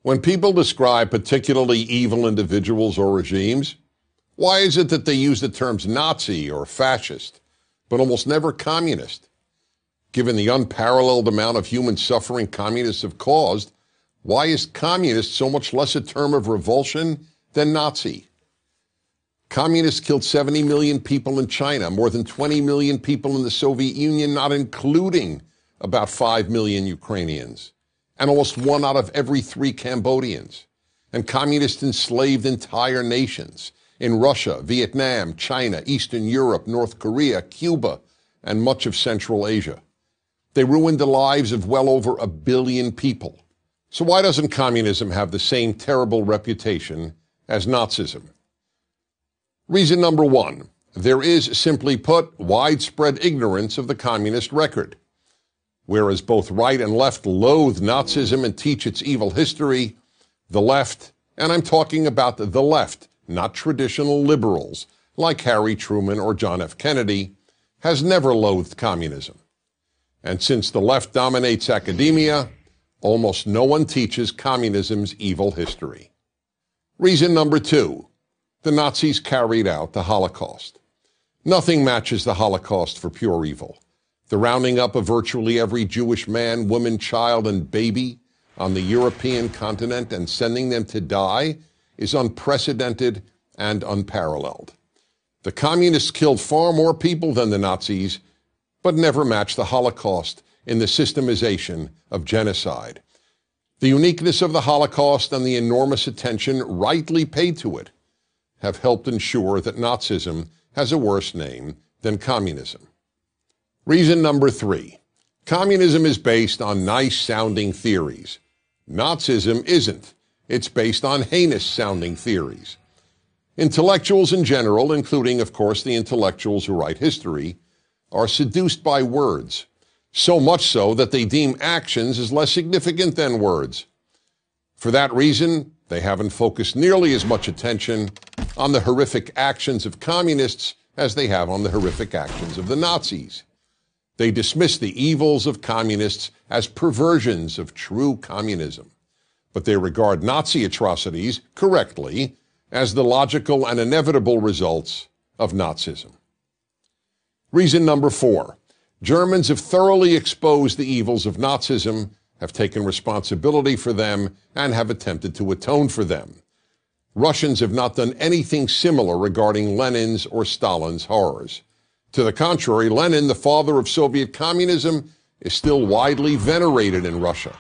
When people describe particularly evil individuals or regimes, why is it that they use the terms Nazi or fascist, but almost never communist? Given the unparalleled amount of human suffering communists have caused, why is communist so much less a term of revulsion than Nazi? Communists killed 70 million people in China, more than 20 million people in the Soviet Union, not including about 5 million Ukrainians, and almost 1 out of every 3 Cambodians. And communists enslaved entire nations in Russia, Vietnam, China, Eastern Europe, North Korea, Cuba, and much of Central Asia. They ruined the lives of well over 1 billion people. So why doesn't communism have the same terrible reputation as Nazism? Reason number 1, there is, simply put, widespread ignorance of the communist record. Whereas both right and left loathe Nazism and teach its evil history, the left, and I'm talking about the left, not traditional liberals like Harry Truman or John F. Kennedy, has never loathed communism. And since the left dominates academia, almost no one teaches communism's evil history. Reason number 2, the Nazis carried out the Holocaust. Nothing matches the Holocaust for pure evil. The rounding up of virtually every Jewish man, woman, child, and baby on the European continent and sending them to die is unprecedented and unparalleled. The communists killed far more people than the Nazis, but never matched the Holocaust in the systemization of genocide. The uniqueness of the Holocaust and the enormous attention rightly paid to it have helped ensure that Nazism has a worse name than communism. Reason number 3, communism is based on nice-sounding theories. Nazism isn't. It's based on heinous-sounding theories. Intellectuals in general, including, of course, the intellectuals who write history, are seduced by words, so much so that they deem actions as less significant than words. For that reason, they haven't focused nearly as much attention on the horrific actions of communists as they have on the horrific actions of the Nazis. They dismiss the evils of communists as perversions of true communism, but they regard Nazi atrocities, correctly, as the logical and inevitable results of Nazism. Reason number 4, Germans have thoroughly exposed the evils of Nazism, have taken responsibility for them, and have attempted to atone for them. Russians have not done anything similar regarding Lenin's or Stalin's horrors. To the contrary, Lenin, the father of Soviet communism, is still widely venerated in Russia.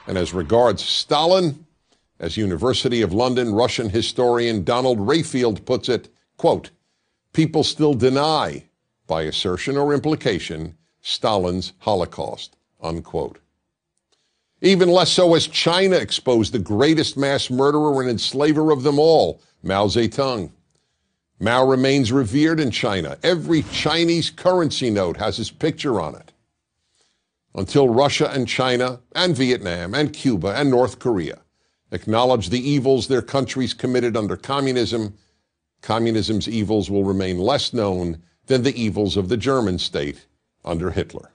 And as regards Stalin, as University of London Russian historian Donald Rayfield puts it, quote, people still deny, by assertion or implication, Stalin's Holocaust, unquote. Even less so as China exposed the greatest mass murderer and enslaver of them all, Mao Zedong. Mao remains revered in China. Every Chinese currency note has his picture on it. Until Russia and China and Vietnam and Cuba and North Korea acknowledge the evils their countries committed under communism, communism's evils will remain less known than the evils of the German state under Hitler.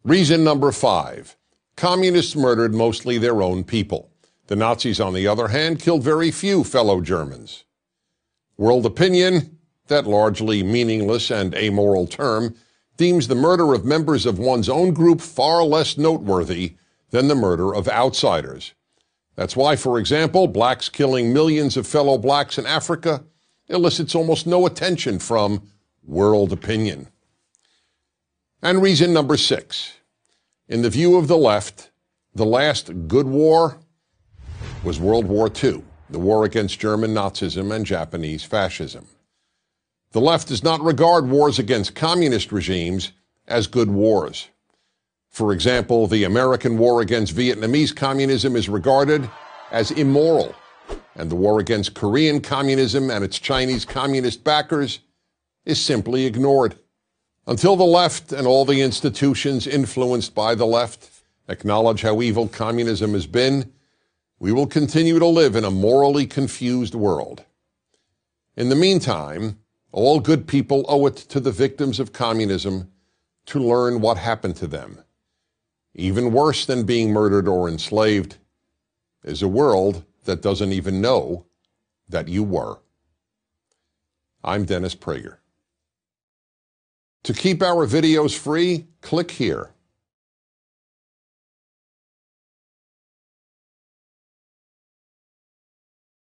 Reason number 5, communists murdered mostly their own people. The Nazis, on the other hand, killed very few fellow Germans. World opinion, that largely meaningless and amoral term, deems the murder of members of one's own group far less noteworthy than the murder of outsiders. That's why, for example, blacks killing millions of fellow blacks in Africa elicits almost no attention from world opinion. And reason number 6, in the view of the left, the last good war was World War II, the war against German Nazism and Japanese fascism. The left does not regard wars against communist regimes as good wars. For example, the American war against Vietnamese communism is regarded as immoral, and the war against Korean communism and its Chinese communist backers is simply ignored. Until the left and all the institutions influenced by the left acknowledge how evil communism has been, we will continue to live in a morally confused world. In the meantime, all good people owe it to the victims of communism to learn what happened to them. Even worse than being murdered or enslaved, is a world that doesn't even know that you were. I'm Dennis Prager. To keep our videos free, click here.